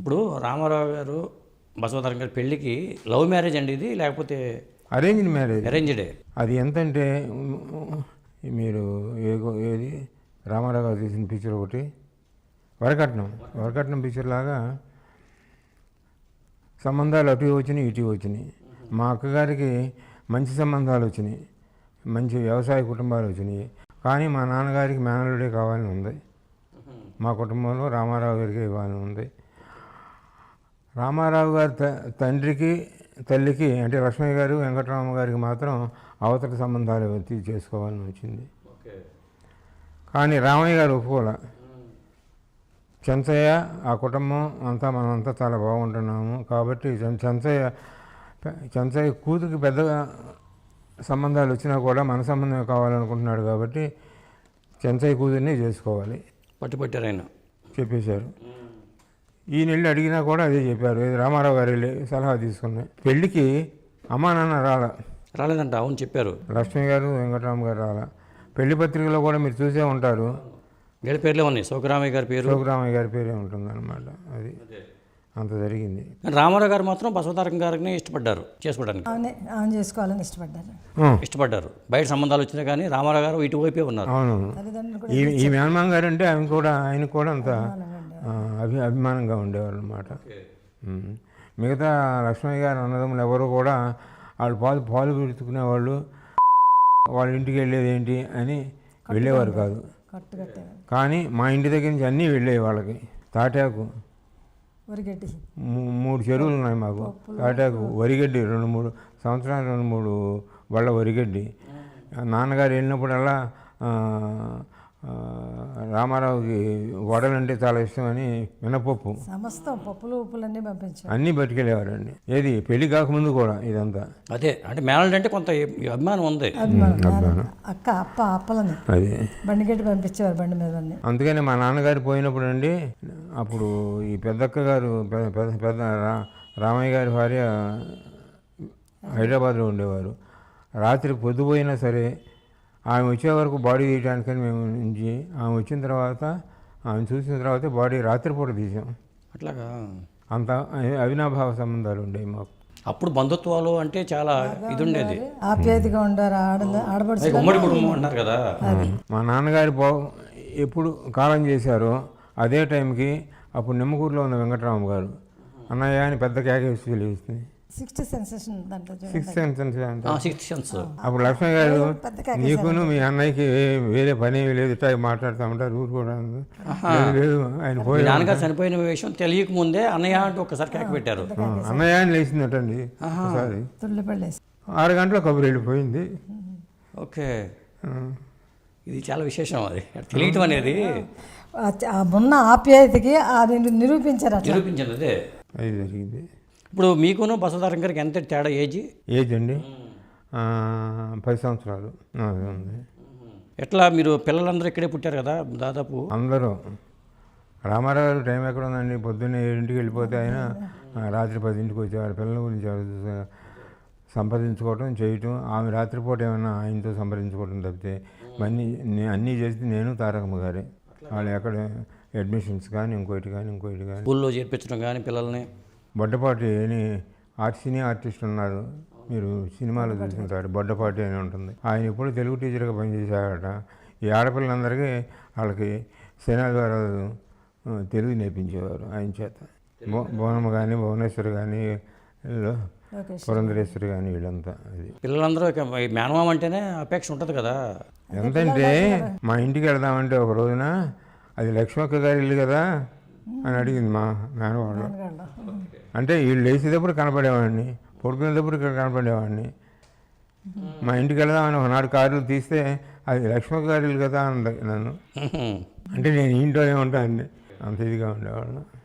ఇప్పుడు రామారావు గారు బసవతారకం గారి పెళ్ళికి లవ్ మ్యారేజ్ అండి ఇది, లేకపోతే అరేంజ్డ్ మ్యారేజ్? అరేంజ్డే. అది ఎంతంటే మీరు ఏది రామారావు గారు తీసిన పిక్చర్ ఒకటి వరకట్నం పిక్చర్ లాగా సంబంధాలు అటు వచ్చినాయి ఇటు వచ్చినాయి. మా అక్కగారికి మంచి సంబంధాలు వచ్చినాయి, మంచి వ్యవసాయ కుటుంబాలు వచ్చినాయి. కానీ మా నాన్నగారికి మేనల్లుడే కావాలని ఉంది. మా కుటుంబంలో రామారావు గారికి ఇవ్వాలని ఉంది. రామారావు గారి తండ్రికి తల్లికి అంటే లక్ష్మయ్య గారు వెంకటరామ గారికి మాత్రం అవతల సంబంధాలు చేసుకోవాలని వచ్చింది. కానీ రామయ్య గారు ఒప్పుకోలే. చెంచయ్య ఆ కుటుంబం అంతా మనమంతా చాలా బాగుంటున్నాము కాబట్టి చెంచయ్య కూతురికి పెద్దగా సంబంధాలు వచ్చినా కూడా మన సంబంధం కావాలనుకుంటున్నాడు కాబట్టి చెంచయ్య కూతుర్ని చేసుకోవాలి పట్టుపట్టారు ఆయన చెప్పేశారు. ఈ నెల్లి అడిగినా కూడా అదే చెప్పారు. రామారావు గారు వెళ్ళి సలహా తీసుకున్నాయి. పెళ్ళికి అమ్మా నాన్న రాలేదంట. అవును చెప్పారు. లక్ష్మయ్య గారు వెంకటరామ గారు రాలా. పెళ్లి పత్రికలో కూడా మీరు చూసే ఉంటారు, వీళ్ళ పేర్లే ఉన్నాయి. సోకరామయ్య గారి పేరే ఉంటుంది అనమాట. అది అంత జరిగింది. రామారావు గారు మాత్రం బసవతారకం గారిని ఇష్టపడ్డారు చేసుకోవడానికి, చేసుకోవాలని ఇష్టపడ్డారు. బయట సంబంధాలు వచ్చినా కానీ రామారావు గారు ఇటువైపే ఉన్నారు. అవును. ఈ మేనమామ గారు అంటే ఆయన కూడా అంత అభిమానంగా ఉండేవారు అనమాట. మిగతా లక్ష్మయ్య గారు అన్నదమ్ములు ఎవరు కూడా వాళ్ళు పాలు పెట్టుకునేవాళ్ళు, వాళ్ళ ఇంటికి వెళ్ళేది ఏంటి అని వెళ్ళేవారు కాదు. కానీ మా ఇంటి దగ్గర నుంచి అన్నీ వెళ్ళేవి వాళ్ళకి. తాటాకు 3 చెరువులు ఉన్నాయి మాకు. తాటాకు వరిగడ్డి 2-3 సంవత్సరాలు 2-3 బళ్ళ వరిగడ్డి. నాన్నగారు వెళ్ళినప్పుడల్లా రామారావుకి వడలంటే చాలా ఇష్టమని మినపప్పు సమస్తం పప్పులు ఉప్పులన్నీ పంపించారు, అన్నీ పట్టుకెళ్ళేవారండి. ఏది పెళ్లి కాకముందు కూడా ఇదంతా. అదే అంటే మేనల్డ్ అంటే కొంత అభిమానం ఉంది. అప్పలని అది బండిగడ్డి పంపించేవారు బండి మీద. అందుకని మా నాన్నగారు పోయినప్పుడు అండి, అప్పుడు ఈ పెద్దక్క గారు పెద్ద రామయ్య గారి భార్య హైదరాబాద్లో ఉండేవారు. రాత్రి పొద్దుపోయినా సరే ఆమె వచ్చే వరకు బాడీ తీయడానికని మేము నుంచి ఆమె వచ్చిన తర్వాత ఆమె చూసిన తర్వాత బాడీ రాత్రిపూట తీసాం. అట్లాగా అంత అవినాభావ సంబంధాలు ఉండేవి మాకు. అప్పుడు బంధుత్వాలు అంటే చాలా ఇది ఉండేది, ఆప్యాయతగా ఉండారు. ఉమ్మడి కుటుంబం అన్నారు కదా. మా నాన్నగారు ఎప్పుడు కాలం చేశారో అదే టైంకి అప్పుడు నిమ్మకూరులో ఉన్న వెంకటరామ గారు అన్నయ్య అని పెద్ద కేకేసి తెలియస్తుంది. సిక్స్త్ సెన్స్ అప్పుడు లక్ష్మణ్ గారు నీకును మీ అన్నయ్యకి వేరే పని లేదు, ఇట్లా మాట్లాడుతూ ఉంటారు ఊరు కూడా లేదు. ఆయన పోయి నాన్నగారు చనిపోయిన విషయం తెలియక ముందే అన్నయ్య అంటూ ఒకసారి కేక పెట్టారు. అన్నయ్య అని లేచిందటండి ఒకసారి. 6 గంటల కబురు వెళ్ళిపోయింది. ఓకే, ఇది చాలా విశేషం. అది తెలియటం అనేది ఉన్న ఆప్యాయతకి అది నిరూపించారు. అదే అది జరిగింది. ఇప్పుడు మీకును బసవతారకం గారికి ఎంత తేడా ఏజ్ అండి? 10 సంవత్సరాలు ఉంది. ఎట్లా మీరు పిల్లలందరూ ఇక్కడే పుట్టారు కదా దాదాపు అందరూ? రామారావు గారు టైం ఎక్కడ ఉందండి, పొద్దున్నే 7ంటికి వెళ్ళిపోతే ఆయన రాత్రి 10ంటికి వచ్చేవారు. పిల్లల గురించి సంప్రదించుకోవటం చేయటం, ఆమె రాత్రిపూట ఏమైనా ఆయనతో సంప్రదించుకోవటం తప్పితే అన్నీ చేస్తే నేను తారకమ్మ గారే. వాళ్ళు ఎక్కడ అడ్మిషన్స్ కానీ ఇంకోటి కానీ స్కూల్లో చేర్పించడం కానీ పిల్లల్ని. బొడ్డపాటి అని సినీ ఆర్టిస్ట్ ఉన్నారు, మీరు సినిమాలో చూసుకుంటారు. బొడ్డపాటి అని ఉంటుంది. ఆయన ఎప్పుడు తెలుగు టీచర్గా పనిచేశారట. ఈ ఆడపిల్లలందరికీ వాళ్ళకి శనాద్వారాలు తెలుగు నేర్పించేవారు ఆయన చేత. భువనమ్మ కానీ భువనేశ్వరి కానీ పురంధరేశ్వరి కానీ వీళ్ళంతా. అది పిల్లలందరూ మేనమామ అంటేనే అపేక్ష ఉంటుంది కదా. ఎంతంటే మా ఇంటికి వెళదామంటే ఒక రోజున అది లక్ష్మక్క గారి ఇల్లు కదా అని అడిగింది మా మేనవాళ్ళు. అంటే వీళ్ళు లేచేటప్పుడు కనపడేవాడిని, పడుకునేటప్పుడు ఇక్కడ కనపడేవాడిని. మా ఇంటికి వెళదామని ఒకనాడు కారులు తీస్తే అది లక్ష్మక్క గారి ఇల్లు కదా అంది నన్ను. అంటే నేను ఇంట్లోనే ఉంటాను, అంత ఇదిగా ఉండేవాళ్ళు.